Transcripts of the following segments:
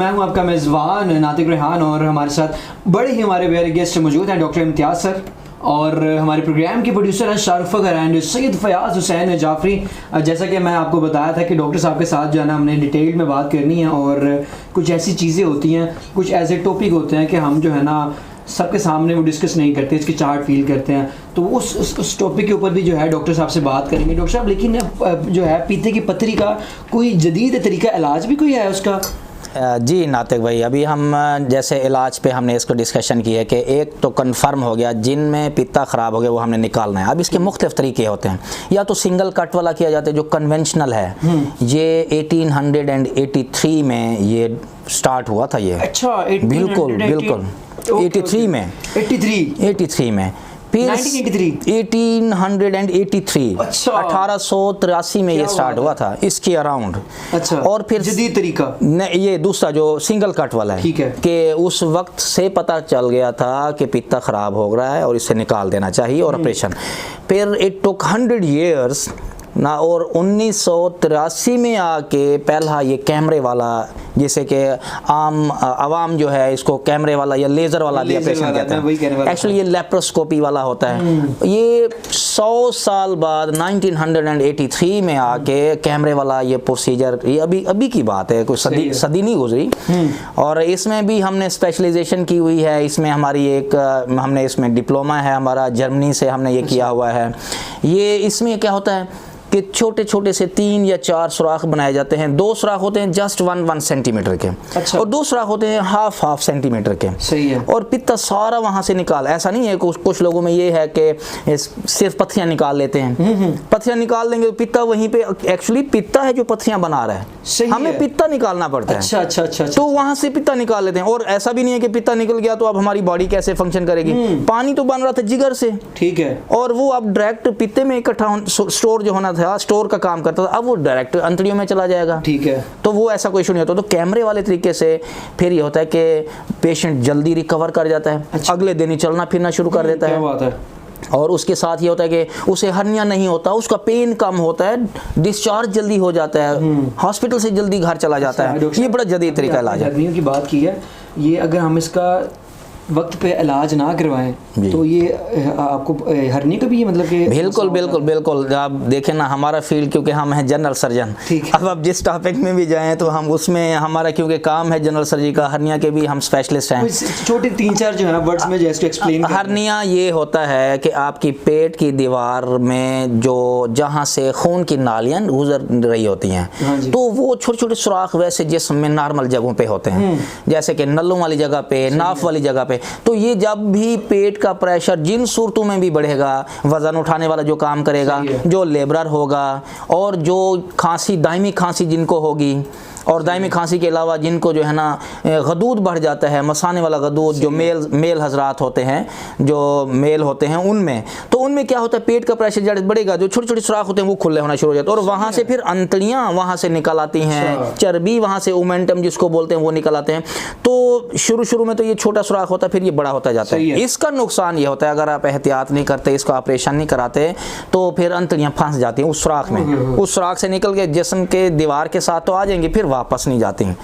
मैं हूं आपका मेज़बान नातिक रेहान और हमारे साथ बड़े ही हमारे प्यारे गेस्ट मौजूद हैं डॉक्टर इम्तियाज़ सर और हमारे प्रोग्राम के प्रोड्यूसर हैं शारुख फ़खर एंड सैयद फ़याज़ हुसैन जाफ़री। जैसा कि मैं आपको बताया था कि डॉक्टर साहब के साथ जो है ना हमने डिटेल में बात करनी है और कुछ ऐसी चीज़ें होती हैं, कुछ ऐसे टॉपिक होते हैं कि हम जो है ना सबके सामने वो डिस्कस नहीं करते, इसकी चार्ट फील करते हैं। तो उस टॉपिक के ऊपर भी जो है डॉक्टर साहब से बात करेंगे। डॉक्टर साहब लेकिन जो है पीते की पथरी का कोई जदीद तरीका इलाज भी कोई है उसका? जी नातिक भाई, अभी हम जैसे इलाज पे हमने इसको डिस्कशन की है कि एक तो कंफर्म हो गया जिनमें पित्ता ख़राब हो गया वो हमने निकालना है। अब इसके मुख्तलिफ तरीके होते हैं, या तो सिंगल कट वाला किया जाता है जो कन्वेंशनल है, ये 1883 में ये स्टार्ट हुआ था ये। अच्छा, बिल्कुल बिल्कुल 83 में 83 में फिर 1883 अच्छा 1883 में ये स्टार्ट हुआ था इसके अराउंड। अच्छा, और फिर जदीद तरीका ये दूसरा जो सिंगल कट वाला है, ठीक है, कि उस वक्त से पता चल गया था कि पित्ता खराब हो रहा है और इसे निकाल देना चाहिए और ऑपरेशन। फिर इट टुक 100 years ना, और 1983 में आके पहला ये कैमरे वाला, जैसे कि आवाम जो है इसको कैमरे वाला या लेज़र वाला भी ऑपरेशन कहते हैं, एक्चुअली ये लेप्रोस्कोपी वाला होता है। ये 100 साल बाद 1983 में आके कैमरे वाला ये प्रोसीजर, ये अभी की बात है, कोई सदी नहीं गुजरी। और इसमें भी हमने स्पेशलाइजेशन की हुई है। इसमें हमारी हमने इसमें डिप्लोमा है हमारा, जर्मनी से हमने ये किया हुआ है। ये इसमें क्या होता है कि छोटे छोटे से 3 या 4 सुराख बनाए जाते हैं। 2 सुराख होते हैं जस्ट 1 सेंटीमीटर के। अच्छा। और 2 सुराख होते हैं हाफ सेंटीमीटर के। सही है। और पित्ता सारा वहां से निकाल, ऐसा नहीं है, कुछ लोगों में ये है कि सिर्फ पत्थियां निकाल लेते हैं। पत्थियां निकाल देंगे तो पित्ता वहीं पे, एक्चुअली पित्ता है जो पत्थियां बना रहा है, हमें पित्ता निकालना पड़ता है। अच्छा अच्छा अच्छा, तो वहां से पित्ता निकाल लेते हैं। और ऐसा भी नहीं है कि पित्ता निकल गया तो अब हमारी बॉडी कैसे फंक्शन करेगी। पानी तो बन रहा था जिगर से, ठीक है, और वो अब डायरेक्ट पित्ते में इकट्ठा स्टोर जो होना था, स्टोर का काम करता था, अब वो डायरेक्ट अंतड़ियों में चला जाएगा। ठीक है, तो वो ऐसा कोई इशू नहीं होता। तो कैमरे वाले तरीके से फिर ये होता है कि पेशेंट जल्दी रिकवर कर जाता है। अच्छा। अगले दिन ही चलना फिरना शुरू कर देता है। क्या बात है। और उसके साथ ये होता है कि उसे हर्निया नहीं होता, उसका पेन कम होता है, डिस्चार्ज जल्दी हो जाता है, हॉस्पिटल से जल्दी घर चला जाता है। ये बड़ा जदीद तरीका इलाज है। की बात की है, ये अगर हम इसका वक्त पे इलाज ना करवाएं तो ये आपको हरनी का भी ये मतलब कि बिल्कुल आप देखें ना, हमारा फील्ड क्योंकि हम हैं जनरल सर्जन, अब जिस टॉपिक में भी जाएं तो हम उसमें हमारा क्योंकि काम है जनरल सर्जरी का, हरनिया के भी हम स्पेशलिस्ट हैं। छोटे 3-4 जो है वर्ड्स में जैसे एक्सप्लेन। हरनिया ये होता है कि आपकी पेट की दीवार में जो जहाँ से खून की नालियाँ गुजर रही होती हैं, तो वो छोटे छोटे सुराख वैसे जिस्म में नॉर्मल जगहों पे होते हैं, जैसे कि नलों वाली जगह पे, नाफ वाली जगह पे। तो ये जब भी पेट का प्रेशर जिन सूरतों में भी बढ़ेगा, वजन उठाने वाला जो काम करेगा, जो लेबरर होगा, और जो खांसी, दायमी खांसी जिनको होगी, और दायमी खांसी के अलावा जिनको जो है ना गदूद बढ़ जाता है, मसाने वाला गदूद, जो मेल हजरात होते हैं, जो मेल होते हैं, उनमें तो उनमें क्या होता है, पेट का प्रेशर जब बढ़ेगा, जो छोटे छोटे सुराख होते हैं वो खुले होना शुरू हो जाते हैं, और वहाँ से फिर अंतड़ियाँ वहाँ से निकल आती हैं, चर्बी वहाँ से, ओमेंटम जिसको बोलते हैं, वो निकल आते हैं। तो शुरू में तो ये छोटा सुराख होता है, फिर ये बड़ा होता जाता है। इसका नुकसान ये होता है, अगर आप एहतियात नहीं करते, इसका ऑपरेशन नहीं कराते, तो फिर अंतड़ियाँ फंस जाती हैं उस सुराख में। उस सुराख से निकल के जिस्म के दीवार के साथ तो आ जाएंगी, फिर वापस नहीं जाती हैं।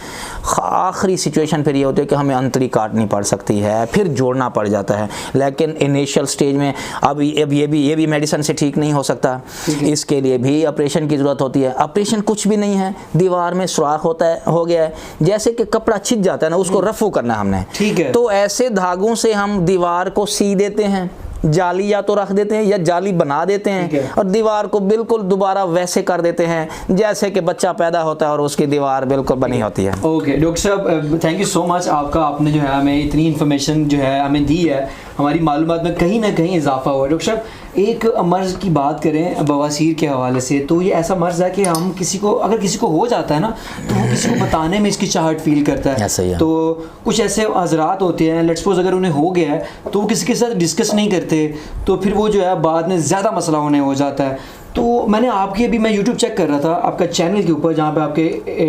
आखिरी सिचुएशन फिर ये होती है कि हमें अंतड़ी काटनी पड़ सकती है, फिर जोड़ना पड़ जाता है। लेकिन इनिशियल स्टेज में अब ये भी मेडिसिन से ठीक नहीं हो सकता, इसके लिए भी ऑपरेशन की ज़रूरत होती है। ऑपरेशन कुछ भी नहीं है, दीवार में सुराख होता है, हो गया है, जैसे कि कपड़ा छिद जाता है ना, उसको रफू करना है हमने, ठीक है। तो ऐसे धागों से हम दीवार को सी देते हैं, जाली या तो रख देते हैं या जाली बना देते हैं, और दीवार को बिल्कुल दोबारा वैसे कर देते हैं जैसे कि बच्चा पैदा होता है और उसकी दीवार बिल्कुल बनी होती है। ओके डॉक्टर साहब, थैंक यू सो मच आपने जो है हमें इतनी इन्फॉर्मेशन जो है हमें दी है, हमारी मालूमात में कहीं ना कहीं इजाफा हुआ है। डॉक्टर साहब, एक मर्ज़ की बात करें बवासीर के हवाले से, तो ये ऐसा मर्ज़ है कि हम अगर किसी को हो जाता है ना, तो वो किसी को बताने में इसकी चाहत फील करता है। है। तो कुछ ऐसे हज़रात होते हैं, लेट्स सपोज अगर उन्हें हो गया है तो वो किसी के साथ डिस्कस नहीं करते, तो फिर वो जो है बाद में ज़्यादा मसला होने हो जाता है। तो मैंने आपकी अभी मैं YouTube चेक कर रहा था आपका चैनल के ऊपर, जहाँ पे आपके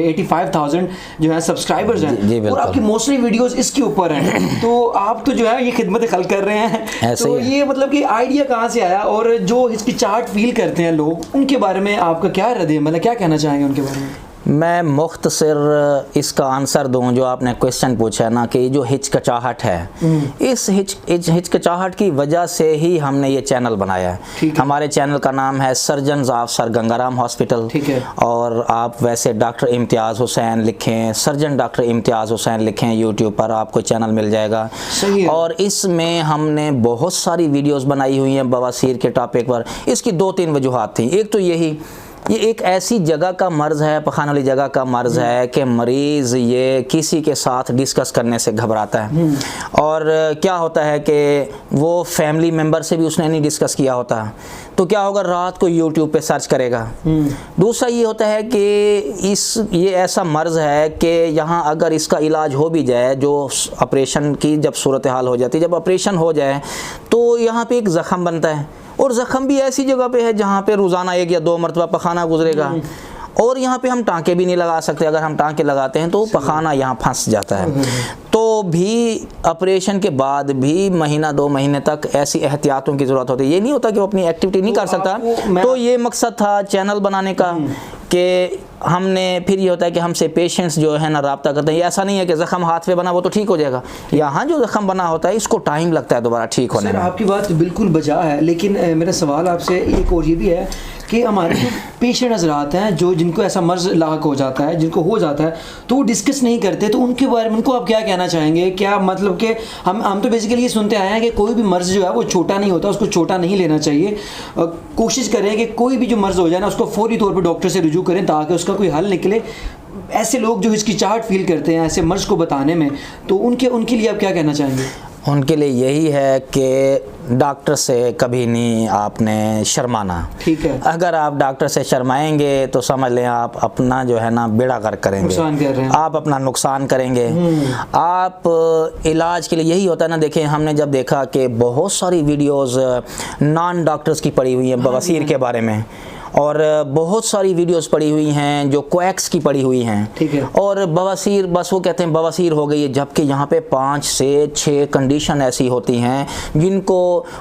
85,000 जो है सब्सक्राइबर्स हैं, और आपकी मोस्टली वीडियोस इसके ऊपर हैं। तो आप तो जो है ये खिदमत खल्क कर रहे हैं, तो ये मतलब कि आइडिया कहाँ से आया, और जो इसकी चार्ट फील करते हैं लोग, उनके बारे में आपका क्या रद्द है, मतलब क्या कहना चाहेंगे उनके बारे में? मैं मुख्तसर इसका आंसर दूं जो आपने क्वेश्चन पूछा है ना कि ये जो हिचकिचाहट है, इस हिचकिचाहट की वजह से ही हमने ये चैनल बनाया है। हमारे चैनल का नाम है surgeons of sir Gangaram hospital, और आप वैसे डॉक्टर इम्तियाज़ हुसैन लिखें, सर्जन डॉक्टर इम्तियाज़ हुसैन लिखें यूट्यूब पर, आपको चैनल मिल जाएगा। और इसमें हमने बहुत सारी वीडियोस बनाई हुई हैं बवासीर के टॉपिक पर। इसकी 2-3 वजूहात थी। एक तो ये एक ऐसी जगह का मर्ज़ है, पखाने वाली जगह का मर्ज़ है कि मरीज़ ये किसी के साथ डिस्कस करने से घबराता है, और क्या होता है कि वो फैमिली मेम्बर से भी उसने नहीं डिस्कस किया होता, तो क्या होगा, रात को यूट्यूब पे सर्च करेगा। दूसरा ये होता है कि ये ऐसा मर्ज़ है कि यहाँ अगर इसका इलाज हो भी जाए, जो ऑपरेशन की जब सूरत हाल हो जाती है, जब ऑपरेशन हो जाए तो यहाँ पे एक ज़ख़म बनता है, और ज़ख़म भी ऐसी जगह पे है जहाँ पे रोज़ाना 1 या 2 मरतबा पखाना गुजरेगा, और यहाँ पे हम टाँके भी नहीं लगा सकते। अगर हम टाँके लगाते हैं तो पखाना यहाँ फंस जाता है। तो भी ऑपरेशन के बाद भी महीना 2 महीने तक ऐसी एहतियातों की ज़रूरत होती है। ये नहीं होता कि वो अपनी एक्टिविटी नहीं कर सकता। तो ये मकसद था चैनल बनाने का कि हमने, फिर ये होता है कि हमसे पेशेंट्स जो है ना रब्ता करते हैं। ऐसा नहीं है कि ज़ख़म हाथ पे बना वो तो ठीक हो जाएगा, यहाँ जो ज़ख़म बना होता है इसको टाइम लगता है दोबारा ठीक होने में। आपकी बात बिल्कुल बजा है, लेकिन मेरा सवाल आपसे एक और ये भी है कि हमारे जो पेशेंट हज़रात हैं जो जिनको ऐसा मर्ज़ लाक हो जाता है, जिनको हो जाता है, तो वो डिस्कस नहीं करते, तो उनके बारे में उनको आप क्या कहना चाहेंगे? क्या मतलब कि हम तो बेसिकली ये सुनते आए हैं कि कोई भी मर्ज़ जो है वो छोटा नहीं होता, उसको छोटा नहीं लेना चाहिए। कोशिश करें कि कोई भी जो मर्ज़ हो जाए ना उसको फ़ौरी तौर पर डॉक्टर से रुजू करें ताकि उसका कोई हल निकले। ऐसे लोग जो हिचकिचाहट फील करते हैं ऐसे मर्ज़ को बताने में, तो उनके लिए आप क्या कहना चाहेंगे? उनके लिए यही है कि डॉक्टर से कभी नहीं आपने शर्माना। ठीक है। अगर आप डॉक्टर से शर्माएंगे तो समझ लें आप अपना जो है ना बेड़ा गर्क करेंगे, नुकसान कर रहे हैं, आप अपना नुकसान करेंगे। आप इलाज के लिए यही होता है ना, देखें हमने जब देखा कि बहुत सारी वीडियोस नॉन डॉक्टर्स की पड़ी हुई हैं बवासीर के बारे में, और बहुत सारी वीडियोस पड़ी हुई हैं जो क्वैक्स की पड़ी हुई हैं। ठीक है। और बवासीर, बस वो कहते हैं बवासीर हो गई है, जबकि यहाँ पे 5 से 6 कंडीशन ऐसी होती हैं जिनको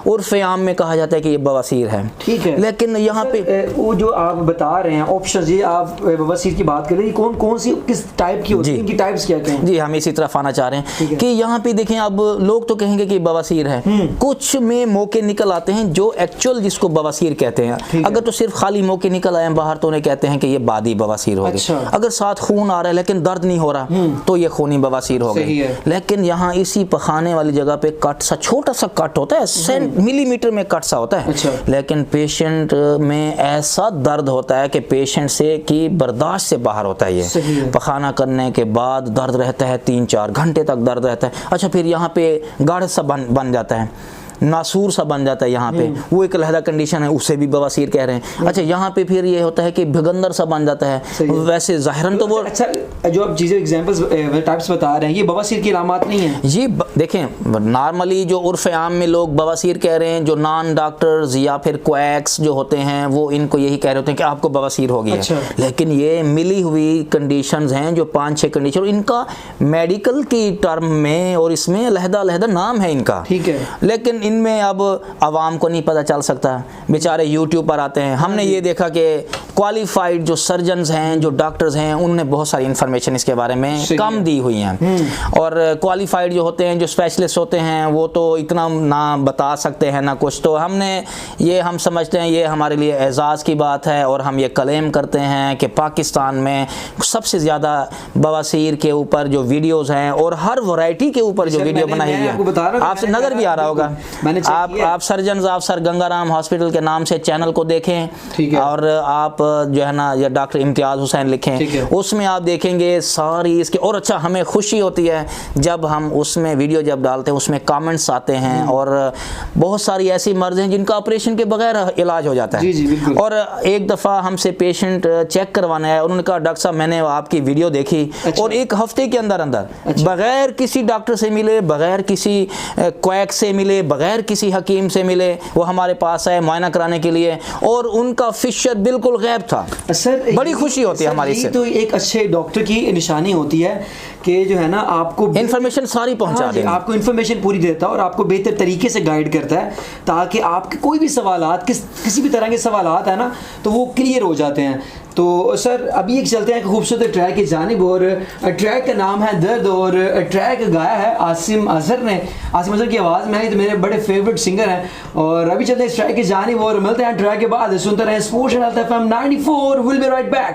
उर्फ़ आम में कहा जाता है कि ये बवासीर है। ठीक है। लेकिन यहाँ पे वो जो आप बता रहे हैं ऑप्शन, ये आप बवासीर की बात कर रहे हैं, कौन सी किस टाइप की होती है, इनकी टाइप्स क्या हैं? जी हम इसी तरफ आना चाह रहे हैं कि यहाँ पे देखें, अब लोग तो कहेंगे कि बवासीर है, कुछ में मौके निकल आते हैं जो एक्चुअल जिसको बवासीर कहते हैं। अगर तो सिर्फ खाली मौके निकल आए बाहर तो उन्हें कहते हैं कि ये बादी बवासीर होगी। अच्छा। अगर साथ खून आ रहा है लेकिन दर्द नहीं हो रहा तो ये खूनी बवासीर हो गई। लेकिन यहाँ इसी पखाने वाली जगह पे कट सा, छोटा सा कट होता है, मिलीमीटर में कट सा होता है। अच्छा। लेकिन पेशेंट में ऐसा दर्द होता है कि पेशेंट से की बर्दाश्त से बाहर होता है। ये पखाना करने के बाद दर्द रहता है, 3-4 घंटे तक दर्द रहता है। अच्छा, फिर यहाँ पे गाढ़ सा बन जाता है, नासूर सा बन जाता है यहाँ पे, वो एक अलहदा कंडीशन है, उसे भी बवासीर कह रहे हैं। अच्छा, यहाँ पे फिर ये होता है कि भगंदर सा बन जाता है। वैसे ज़ाहिरन तो वो, अच्छा जो आप चीज़ें एग्जांपल्स टाइप्स बता रहे हैं, ये बवासीर की अलामात नहीं है। ये देखें, नॉर्मली जो उर्फ़ आम में लोग बवासीर कह रहे हैं, जो नॉन डॉक्टर्स या फिर क्वैक्स जो होते हैं वो इनको यही कह रहे होते हैं कि आपको बवासीर हो गई है। अच्छा। लेकिन ये मिली हुई कंडीशंस हैं जो 5-6 कंडीशन, इनका मेडिकल की टर्म में और इसमें अलहदा नाम है इनका। ठीक है। लेकिन इनमें अब आवाम को नहीं पता चल सकता, बेचारे यूट्यूब पर आते हैं। हमने ये देखा कि क्वालिफाइड जो सर्जन्स हैं, जो डॉक्टर्स हैं, उन्होंने बहुत सारी इन्फॉर्मेशन इसके बारे में कम दी हुई हैं, और क्वालिफाइड जो होते हैं, जो स्पेशलिस्ट होते हैं, वो तो इतना ना बता सकते हैं ना कुछ। तो हम समझते हैं ये हमारे लिए एजाज़ की बात है, और हम ये क्लेम करते हैं कि पाकिस्तान में सबसे ज़्यादा बवासीर के ऊपर जो वीडियोज़ हैं और हर वैरायटी के ऊपर जो वीडियो बनाई हुई है, आपसे नज़र भी आ रहा होगा, आप surgeons of sir Gangaram hospital के नाम से चैनल को देखें, और आप जो है ना या डॉक्टर इम्तियाज़ हुसैन लिखें, उसमें आप देखेंगे सारी इसके। और अच्छा, हमें खुशी होती है जब हम उसमें वीडियो जब डालते हैं उसमें कमेंट्स आते हैं, और बहुत सारी ऐसी मर्ज़ हैं जिनका ऑपरेशन के बगैर इलाज हो जाता है। जी, और एक दफ़ा हमसे पेशेंट चेक करवाने आया, उन्होंने कहा डॉक्टर साहब मैंने आपकी वीडियो देखी, और 1 हफ्ते के अंदर बगैर किसी डॉक्टर से मिले, बगैर किसी क्वैक से मिले, बगैर किसी हकीम से मिले, वो हमारे पास आए मुआयना कराने के लिए, और उनका फिशर बिल्कुल गैब था। सर, बड़ी खुशी होती है हमारी इससे। तो एक अच्छे डॉक्टर की निशानी होती है कि जो है ना आपको इन्फॉर्मेशन सारी पहुंचा दें, आपको इन्फॉर्मेशन पूरी देता है और आपको बेहतर तरीके से गाइड करता है, ताकि आपके कोई भी सवालात, किसी भी तरह के सवालात है ना, तो वो क्लियर हो जाते हैं। तो सर अभी एक चलते हैं एक खूबसूरत ट्रैक की जानिब, और ट्रैक का नाम है दर्द, और ट्रैक गाया है आसिम अजहर ने। आसिम अजहर की आवाज़ में है, तो मेरे बड़े फेवरेट सिंगर हैं। और अभी चलते हैं इस ट्रैक की जानिब और मिलते हैं ट्रैक के बाद। सुनते रहें sports FM 94, will be right back.